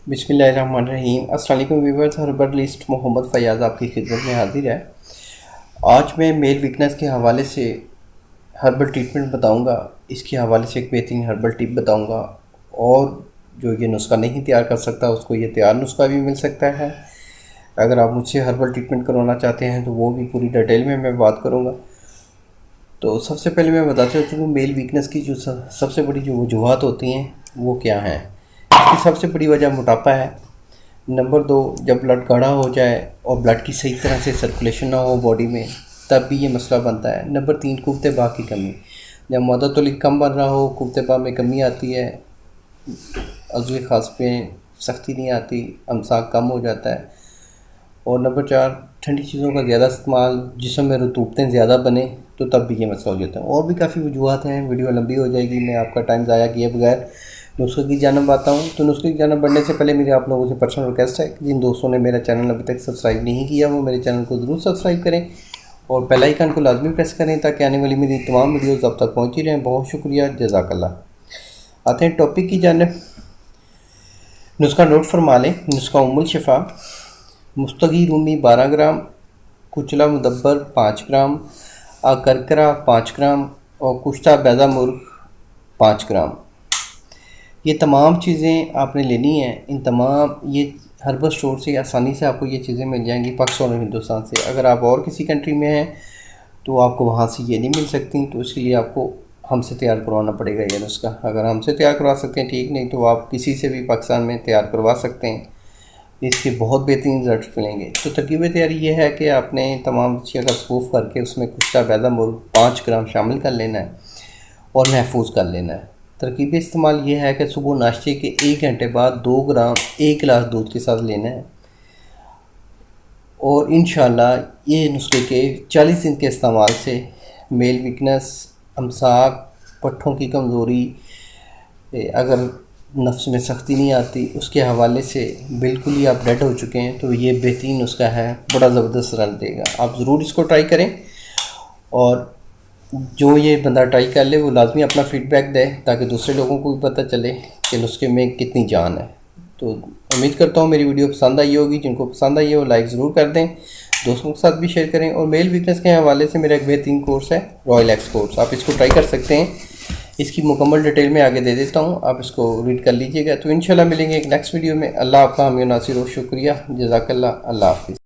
बिस्मिल्लाहिर्रहमानिर्रहीम। अस्सलाम वालेकुम व्यूअर्स, हर्बलिस्ट मोहम्मद फ़याज़ आपकी खिदमत में हाजिर है। आज मैं मेल वीकनेस के हवाले से हर्बल ट्रीटमेंट बताऊंगा। इसके हवाले से एक बेहतरीन हर्बल टिप बताऊंगा, और जो ये नुस्खा नहीं तैयार कर सकता उसको ये तैयार नुस्खा भी मिल सकता है। अगर आप मुझसे हर्बल ट्रीटमेंट करवाना चाहते हैं तो वो भी पूरी डिटेल में मैं बात करूँगा। तो सबसे पहले मैं बताता चलूँ मेल वीकनेस की जो सबसे बड़ी जो वजूहत होती हैं वो क्या हैं। इसकी सबसे बड़ी वजह मोटापा है। नंबर 2, जब ब्लड गाढ़ा हो जाए और ब्लड की सही तरह से सर्कुलेशन ना हो बॉडी में, तब भी ये मसला बनता है। नंबर 3, कुव्वत बा की कमी। जब मादा तौलीद कम बन रहा हो, कुव्वत बा में कमी आती है, अज़्वे ख़ास पे सख्ती नहीं आती, अमसाक कम हो जाता है। और नंबर 4, ठंडी चीज़ों का ज़्यादा इस्तेमाल, जिस्म में रतूबतें ज़्यादा बने तो तब भी ये मसला हो जाता है। और भी काफ़ी वजूहत हैं, वीडियो लंबी हो जाएगी, मैं आपका टाइम ज़ाया किए बगैर नुस्खे की जानब आता हूँ। तो नुस्खे की जानब बढ़ने से पहले मेरी आप लोगों से पर्सनल रिक्वेस्ट है कि जिन दोस्तों ने मेरा चैनल अभी तक सब्सक्राइब नहीं किया वो मेरे चैनल को ज़रूर सब्सक्राइब करें और बेल आइकन को लाजमी प्रेस करें ताकि आने वाली मेरी तमाम वीडियोज़ अब तक पहुँची रहें। बहुत शुक्रिया, जज़ाकल्लाह। आते हैं टॉपिक की जानब। नुस्खा नोट फरमा लें। नुस्खा उम्मुल शिफा, मुस्तगी रूमी 12 ग्राम, कुचला मुदब्बर 5 ग्राम, करकरा 5 ग्राम और कुश्ता बैदा मुर्ग 5 ग्राम। ये तमाम चीज़ें आपने लेनी हैं। इन तमाम ये हर्बल स्टोर से आसानी से आपको ये चीज़ें मिल जाएंगी पाकिस्तान और हिंदुस्तान से। अगर आप और किसी कंट्री में हैं तो आपको वहाँ से ये नहीं मिल सकती, तो इसके लिए आपको हमसे तैयार करवाना पड़ेगा ये नुस्खा। अगर हमसे तैयार करवा सकते हैं ठीक, नहीं तो आप किसी से भी पाकिस्तान में तैयार करवा सकते हैं। इसके बहुत बेहतरीन रिजल्ट मिलेंगे। तो तरकीब तैयारी ये है कि आपने तमाम चीज़ का सूफ करके उसमें कुश्ता बैदा मुर्ग 5 ग्राम शामिल कर लेना है और महफूज कर लेना है। तरकीब इस्तेमाल ये है कि सुबह नाश्ते के 1 घंटे बाद 2 ग्राम 1 गिलास दूध के साथ लेना है, और इंशाल्लाह ये नुस्खे के 40 दिन के इस्तेमाल से मेल वीकनेस, अमसाक, पट्ठों की कमज़ोरी, अगर नफ्स में सख्ती नहीं आती, उसके हवाले से बिल्कुल ही आप डेड हो चुके हैं, तो ये बेहतरीन नुस्खा है, बड़ा ज़बरदस्त रिजल्ट देगा। आप ज़रूर इसको ट्राई करें, और जो ये बंदा ट्राई कर ले वो लाजमी अपना फ़ीडबैक दे ताकि दूसरे लोगों को भी पता चले कि नुस्खे में कितनी जान है। तो उम्मीद करता हूँ मेरी वीडियो पसंद आई होगी। जिनको पसंद आई है वो लाइक ज़रूर कर दें, दोस्तों के साथ भी शेयर करें। और मेल वीकनेस के हवाले से मेरा एक बेहतरीन कोर्स है, रॉयल एक्स कोर्स, आप इसको ट्राई कर सकते हैं। इसकी मुकम्मल डिटेल में आगे दे देता हूँ, आप इसको रीड कर लीजिएगा। तो इंशाल्लाह मिलेंगे एक नेक्स्ट वीडियो में। अल्लाह आपका हामी नासिर हो। शुक्रिया, जज़ाकल्लाह, अल्लाह हाफ़िज़।